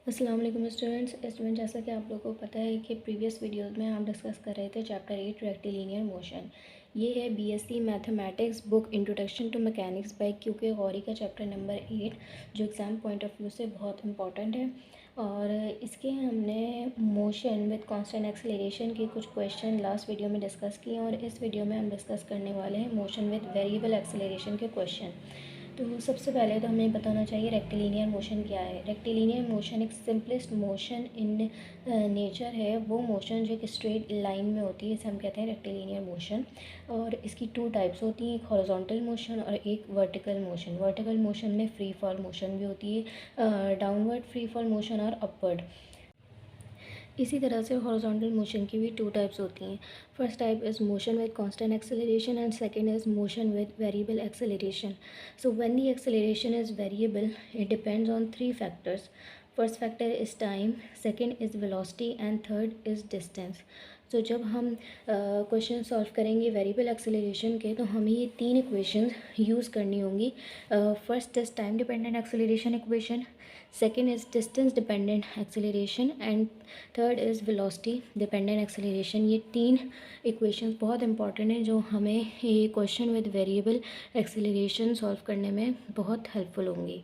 अस्सलाम वालेकुम स्टूडेंट्स, जैसा कि आप लोगों को पता है कि प्रीवियस वीडियोस में हम डिस्कस कर रहे थे चैप्टर 8 रेक्टिलिनियर मोशन। ये है BSc mathematics book introduction to mechanics by QK Ghori का चैप्टर नंबर 8, जो एग्ज़ाम पॉइंट ऑफ व्यू से बहुत इंपॉर्टेंट है। और इसके हमने मोशन विद कांस्टेंट एक्सेलरेशन के कुछ क्वेश्चन लास्ट वीडियो में डिस्कस किए और इस वीडियो में हम डिस्कस करने वाले हैं मोशन विद वेरिएबल एक्सेलरेशन के क्वेश्चन। तो सबसे पहले तो हमें बताना चाहिए रेक्टिलिनियर मोशन क्या है। रेक्टिलिनियर मोशन एक सिंपलेस्ट मोशन इन नेचर है, वो मोशन जो एक स्ट्रेट लाइन में होती है, इसे हम कहते हैं रेक्टिलिनियर मोशन। और इसकी टू टाइप्स होती हैं, एक हॉरिजॉन्टल मोशन और एक वर्टिकल मोशन। वर्टिकल मोशन में फ्री फॉल मोशन भी होती है, डाउनवर्ड फ्री फॉल मोशन और अपवर्ड। इसी तरह से हॉरिजॉन्टल मोशन की भी टू टाइप्स होती हैं। First type is motion with constant acceleration and second is motion with variable acceleration. So when the acceleration is variable it depends on three factors. First factor is time, second is velocity and third is distance. तो जब हम question solve करेंगे variable acceleration के, तो हमें ये तीन equation use करनी होंगी। First is time dependent acceleration equation, second is distance dependent acceleration and third is velocity dependent acceleration. ये तीन इक्वेशंस बहुत इंपॉर्टेंट हैं जो हमें ये question with variable acceleration solve करने में बहुत हेल्पफुल होंगी।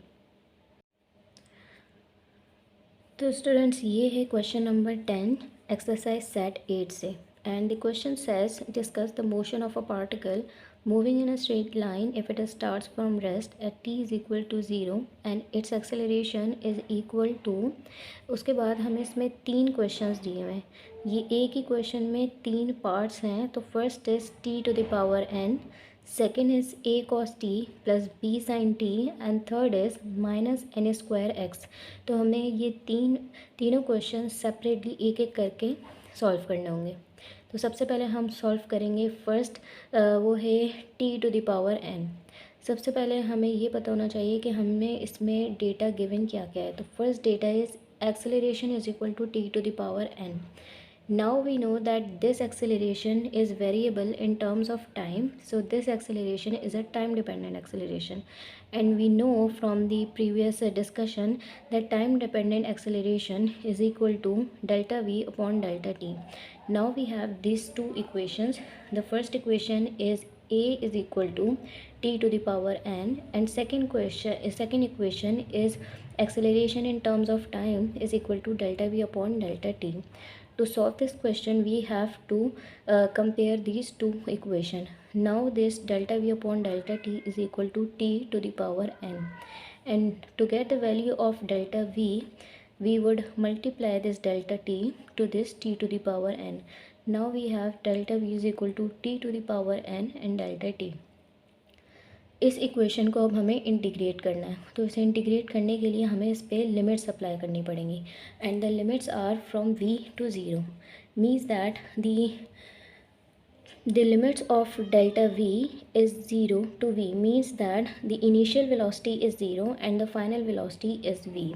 तो स्टूडेंट्स, ये है क्वेश्चन नंबर 10 एक्सरसाइज सेट 8 से। And the question says discuss the motion of a particle moving in a straight line if it starts from rest at t is equal to 0 and its acceleration is equal to। उसके बाद हमें इसमें तीन questions दिए हुए हैं। ये एक ही क्वेश्चन में तीन पार्ट्स हैं। तो first is t to the power n, second is a cos t plus b sin t and third is minus n square x. तो हमें ये तीनों क्वेश्चन सेपरेटली एक एक करके सॉल्व करने होंगे। तो सबसे पहले हम सॉल्व करेंगे फर्स्ट, वो है t to the power n। सबसे पहले हमें ये पता होना चाहिए कि हमें इसमें डेटा गिवन क्या क्या है। तो first data is acceleration is equal to t to the power n। Now we know that this acceleration is variable in terms of time, so this acceleration is a time dependent acceleration, and we know from the previous discussion that time dependent acceleration is equal to delta v upon delta t. Now we have these two equations. The first equation is a is equal to t to the power n, and second equation is acceleration in terms of time is equal to delta v upon delta t. To solve this question we have to compare these two equations. Now this delta v upon delta t is equal to t to the power n, and to get the value of delta v we would multiply this delta t to this t to the power n. Now we have delta v is equal to t to the power n and delta t. इस equation को अब हमें integrate करना है। तो इसे integrate करने के लिए हमें इस पर लिमिट्स अप्लाई करनी पड़ेंगी, and the limits are from v to 0, means that the limits of delta v is 0 to v, means that the initial velocity is 0 and the final velocity is v.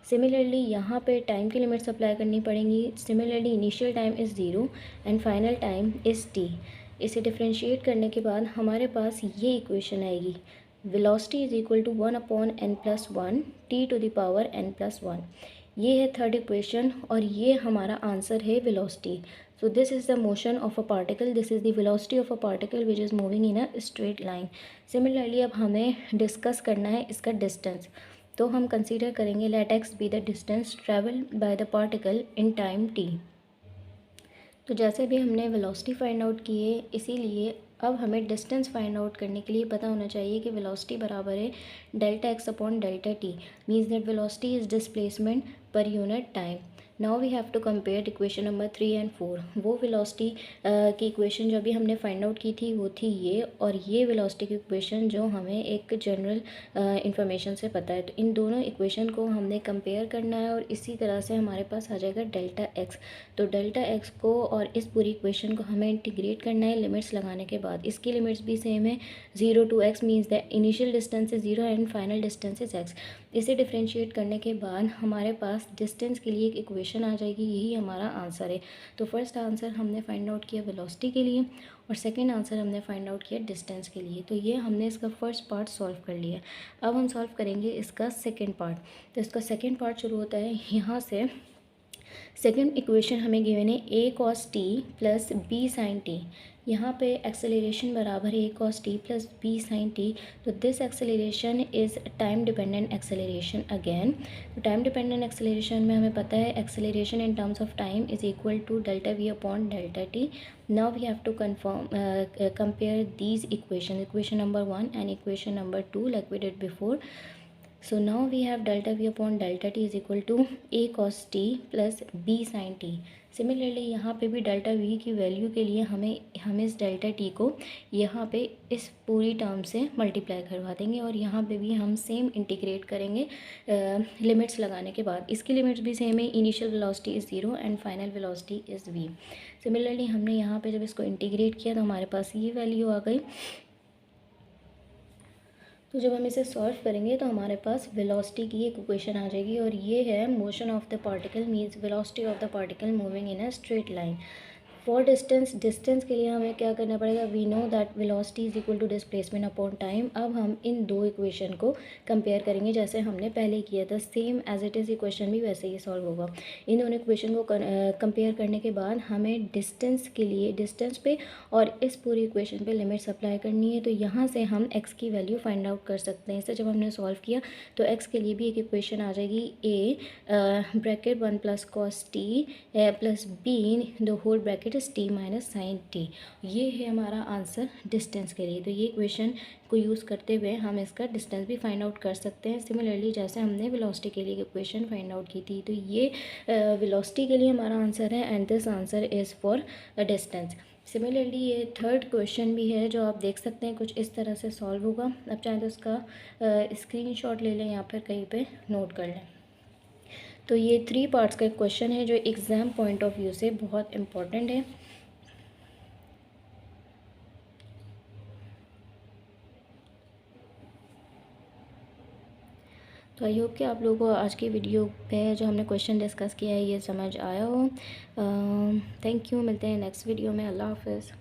Similarly यहाँ पे time की limits apply करनी पड़ेंगी। Similarly initial time is 0 and final time is t। इसे differentiate करने के बाद हमारे पास ये इक्वेशन आएगी, velocity is equal to 1 upon n plus 1 t to the power n plus 1। ये है थर्ड इक्वेशन और ये हमारा आंसर है velocity. So this is the motion of a particle, this is the velocity of a particle which is moving in a straight line. Similarly अब हमें discuss करना है इसका डिस्टेंस। तो हम कंसीडर करेंगे let x be the distance traveled by the particle in time t। तो जैसे भी हमने वेलोसिटी फाइंड आउट की है, इसीलिए अब हमें डिस्टेंस फाइंड आउट करने के लिए पता होना चाहिए कि वेलोसिटी बराबर है delta x upon delta t, means that velocity is displacement per unit time. Now we have to compare equation number 3 and 4। वो वेलोसिटी की इक्वेशन जो अभी हमने फाइंड आउट की थी वो थी ये, और ये वेलोसिटी की इक्वेशन जो हमें एक जनरल इंफॉर्मेशन से पता है। तो इन दोनों इक्वेशन को हमने कंपेयर करना है और इसी तरह से हमारे पास आ जाएगा डेल्टा एक्स। तो डेल्टा एक्स को और इस पूरी इक्वेशन को हमें इंटीग्रेट करना है लिमिट्स लगाने के बाद। इसकी लिमिट्स भी सेम है, 0 to x means that initial distance is 0 and final distance is x। इसे डिफ्रेंशिएट करने के बाद हमारे पास डिस्टेंस के लिए एक इक्वेशन इक्वेशन आ जाएगी, यही हमारा आंसर है। तो फर्स्ट आंसर हमने फाइंड आउट किया वेलोसिटी के लिए और सेकंड आंसर हमने फाइंड आउट किया डिस्टेंस के लिए। तो ये हमने इसका फर्स्ट पार्ट सॉल्व कर लिया। अब हम सॉल्व करेंगे इसका सेकेंड पार्ट। तो इसका सेकेंड पार्ट शुरू होता है यहाँ से। सेकेंड इक्वेशन हमें गिवन है a cos t plus b sin t। यहाँ पे एक्सेलरेशन बराबर है a cos t plus b sin t। तो this acceleration is time dependent acceleration again. तो टाइम डिपेंडेंट एक्सेलरेशन में हमें पता है acceleration in terms of time is equal to delta v upon delta t। Now we have to compare these equation number 1 and equation number 2 like we did before. So now we have delta v upon delta t is equal to a cos t plus b sin t। Similarly यहाँ पे भी delta v की value के लिए हम इस delta t को यहाँ पे इस पूरी टर्म से मल्टीप्लाई करवा देंगे और यहाँ पे भी हम सेम इंटीग्रेट करेंगे लिमिट्स लगाने के बाद। इसकी लिमिट्स भी सेम है, initial velocity is 0 and final velocity is v। Similarly हमने यहाँ पे जब इसको इंटीग्रेट किया तो हमारे पास ये वैल्यू आ गई। तो जब हम इसे सॉल्व करेंगे तो हमारे पास वेलोसिटी की एक इक्वेशन आ जाएगी और ये है motion of the particle means velocity of the particle moving in a straight line. For distance के लिए हमें क्या करना पड़ेगा, we know that velocity is equal to displacement upon time. अब हम इन दो इक्वेशन को कंपेयर करेंगे जैसे हमने पहले किया था, same as it is equation भी वैसे ही सॉल्व होगा। इन दोनों इक्वेशन को कंपेयर करने के बाद हमें डिस्टेंस के लिए डिस्टेंस पे और इस पूरी इक्वेशन पे लिमिट्स अप्लाई करनी है। तो यहाँ से हम एक्स की वैल्यू फाइंड आउट कर सकते हैं। इसे जब हमने सॉल्व किया तो एक्स के लिए भी एक इक्वेशन आ जाएगी, A bracket 1 plus cos T plus B the whole bracket T minus sine T. ये है हमारा आंसर डिस्टेंस के लिए। तो ये इक्वेशन को यूज़ करते हुए हम इसका डिस्टेंस भी फाइंड आउट कर सकते हैं। सिमिलरली जैसे हमने वेलोसिटी के लिए इक्वेशन फाइंड आउट की थी, तो ये वेलोसिटी के लिए हमारा आंसर है and this answer is for distance. Similarly ये थर्ड क्वेश्चन भी है जो आप देख सकते हैं कुछ इस तरह से सॉल्व होगा। अब चाहे तो उसका स्क्रीनशॉट ले लें या फिर कहीं पे नोट कर लें। तो ये 3 पार्ट्स का एक क्वेश्चन है जो एग्ज़ाम पॉइंट ऑफ व्यू से बहुत इम्पॉर्टेंट है। तो आई होप कि आप लोगों को आज की वीडियो पे जो हमने क्वेश्चन डिस्कस किया है ये समझ आया हो। थैंक यू, मिलते हैं नेक्स्ट वीडियो में। अल्लाह हाफ़िज़।